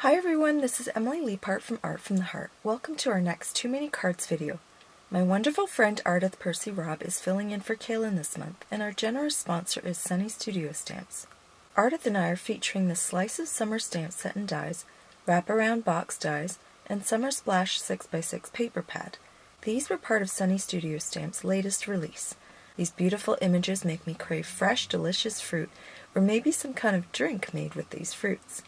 Hi everyone, this is Emily Leiphart from Art from the Heart. Welcome to our next Too Many Cards video. My wonderful friend Ardyth Percy Robb is filling in for Kaylin this month, and our generous sponsor is Sunny Studio Stamps. Ardyth and I are featuring the Slice of Summer stamp set and dies, wraparound box dies, and Summer Splash 6x6 paper pad. These were part of Sunny Studio Stamps' latest release. These beautiful images make me crave fresh, delicious fruit, or maybe some kind of drink made with these fruits.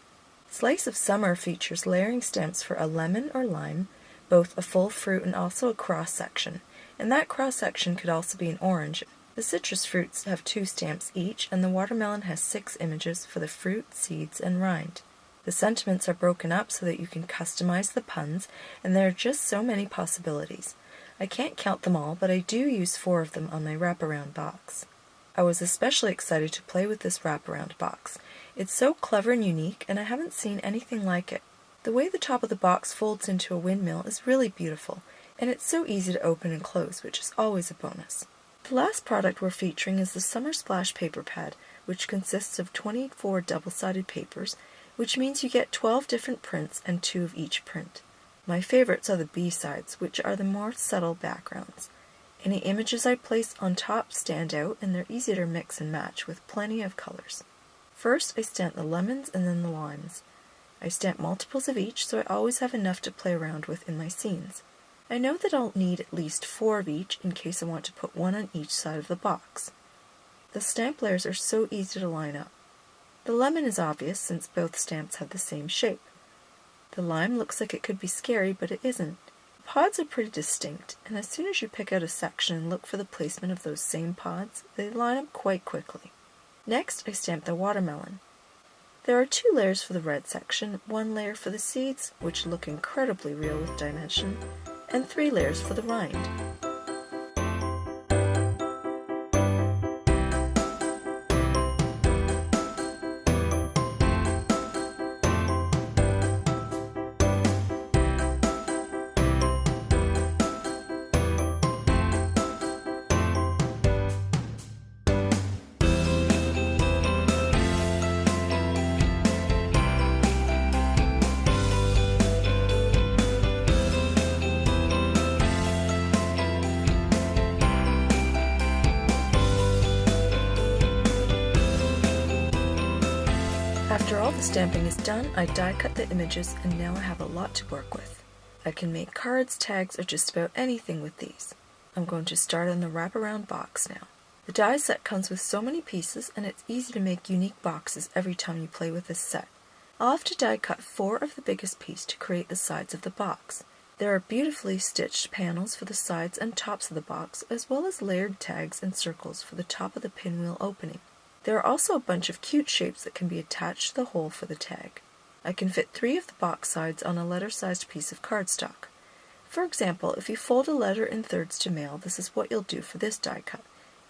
Slice of Summer features layering stamps for a lemon or lime, both a full fruit and also a cross-section, and that cross-section could also be an orange. The citrus fruits have 2 stamps each, and the watermelon has 6 images for the fruit, seeds, and rind. The sentiments are broken up so that you can customize the puns, and there are just so many possibilities. I can't count them all, but I do use 4 of them on my wraparound box. I was especially excited to play with this wraparound box. It's so clever and unique, and I haven't seen anything like it. The way the top of the box folds into a windmill is really beautiful, and it's so easy to open and close, which is always a bonus. The last product we're featuring is the Summer Splash paper pad, which consists of 24 double-sided papers, which means you get 12 different prints and 2 of each print. My favorites are the B-sides, which are the more subtle backgrounds. Any images I place on top stand out, and they're easy to mix and match with plenty of colors. First, I stamp the lemons and then the limes. I stamp multiples of each, so I always have enough to play around with in my scenes. I know that I'll need at least 4 of each in case I want to put 1 on each side of the box. The stamp layers are so easy to line up. The lemon is obvious since both stamps have the same shape. The lime looks like it could be scary, but it isn't. The pods are pretty distinct, and as soon as you pick out a section and look for the placement of those same pods, they line up quite quickly. Next, I stamp the watermelon. There are 2 layers for the red section, 1 layer for the seeds, which look incredibly real with dimension, and 3 layers for the rind. After all the stamping is done, I die cut the images, and now I have a lot to work with. I can make cards, tags, or just about anything with these. I'm going to start on the wraparound box now. The die set comes with so many pieces, and it's easy to make unique boxes every time you play with this set. I'll have to die cut 4 of the biggest piece to create the sides of the box. There are beautifully stitched panels for the sides and tops of the box, as well as layered tags and circles for the top of the pinwheel opening. There are also a bunch of cute shapes that can be attached to the hole for the tag. I can fit 3 of the box sides on a letter-sized piece of cardstock. For example, if you fold a letter in thirds to mail, this is what you'll do for this die cut.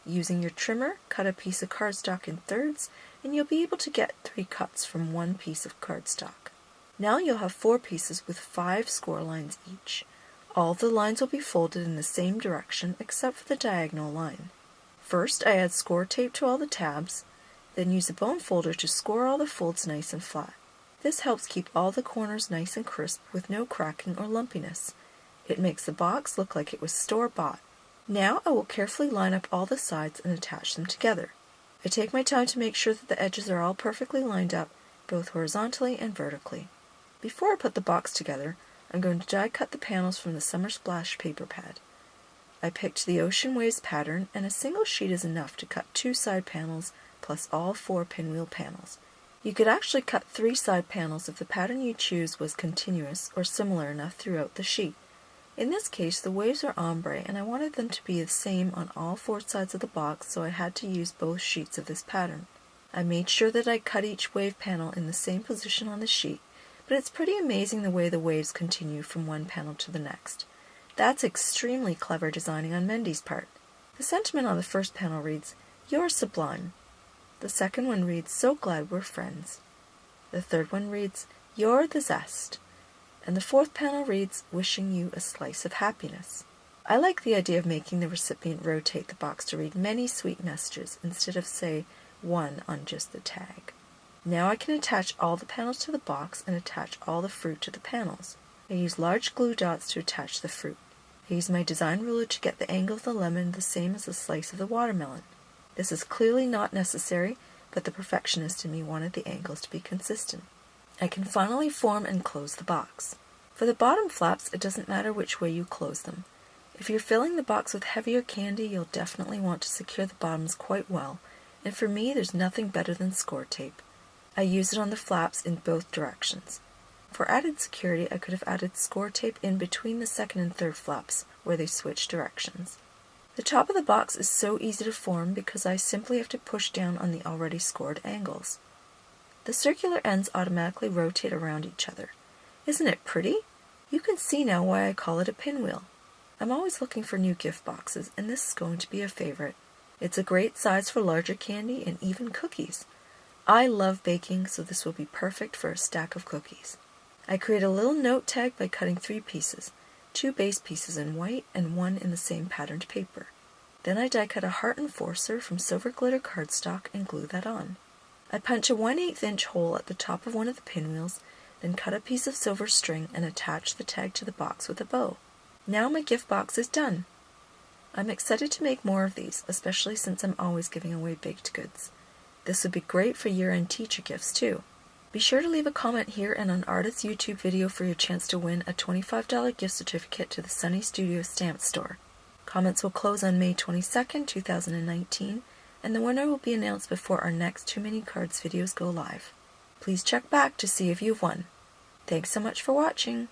Using your trimmer, cut a piece of cardstock in thirds, and you'll be able to get 3 cuts from 1 piece of cardstock. Now you'll have 4 pieces with 5 score lines each. All of the lines will be folded in the same direction except for the diagonal line. First, I add score tape to all the tabs, then use a bone folder to score all the folds nice and flat. This helps keep all the corners nice and crisp with no cracking or lumpiness. It makes the box look like it was store-bought. Now I will carefully line up all the sides and attach them together. I take my time to make sure that the edges are all perfectly lined up, both horizontally and vertically. Before I put the box together, I'm going to die cut the panels from the Summer Splash paper pad. I picked the Ocean Waves pattern, and a single sheet is enough to cut 2 side panels plus all 4 pinwheel panels. You could actually cut 3 side panels if the pattern you choose was continuous or similar enough throughout the sheet. In this case, the waves are ombre, and I wanted them to be the same on all 4 sides of the box, so I had to use both sheets of this pattern. I made sure that I cut each wave panel in the same position on the sheet, but it's pretty amazing the way the waves continue from one panel to the next. That's extremely clever designing on Mendy's part. The sentiment on the first panel reads, "You're sublime." The second one reads, "So glad we're friends." The third one reads, "You're the zest." And the fourth panel reads, "Wishing you a slice of happiness." I like the idea of making the recipient rotate the box to read many sweet messages instead of, say, 1 on just the tag. Now I can attach all the panels to the box and attach all the fruit to the panels. I use large glue dots to attach the fruit. I use my design ruler to get the angle of the lemon the same as the slice of the watermelon. This is clearly not necessary, but the perfectionist in me wanted the angles to be consistent. I can finally form and close the box. For the bottom flaps, it doesn't matter which way you close them. If you're filling the box with heavier candy, you'll definitely want to secure the bottoms quite well, and for me there's nothing better than score tape. I use it on the flaps in both directions. For added security, I could have added score tape in between the second and third flaps, where they switch directions. The top of the box is so easy to form because I simply have to push down on the already scored angles. The circular ends automatically rotate around each other. Isn't it pretty? You can see now why I call it a pinwheel. I'm always looking for new gift boxes, and this is going to be a favorite. It's a great size for larger candy and even cookies. I love baking, so this will be perfect for a stack of cookies. I create a little note tag by cutting 3 pieces, 2 base pieces in white and 1 in the same patterned paper. Then I die cut a heart enforcer from silver glitter cardstock and glue that on. I punch a 1/8 inch hole at the top of one of the pinwheels, then cut a piece of silver string and attach the tag to the box with a bow. Now my gift box is done. I'm excited to make more of these, especially since I'm always giving away baked goods. This would be great for year-end teacher gifts too. Be sure to leave a comment here and on Ardyth's YouTube video for your chance to win a $25 gift certificate to the Sunny Studio stamp store. Comments will close on May 22nd, 2019, and the winner will be announced before our next Too Many Cards videos go live. Please check back to see if you've won. Thanks so much for watching.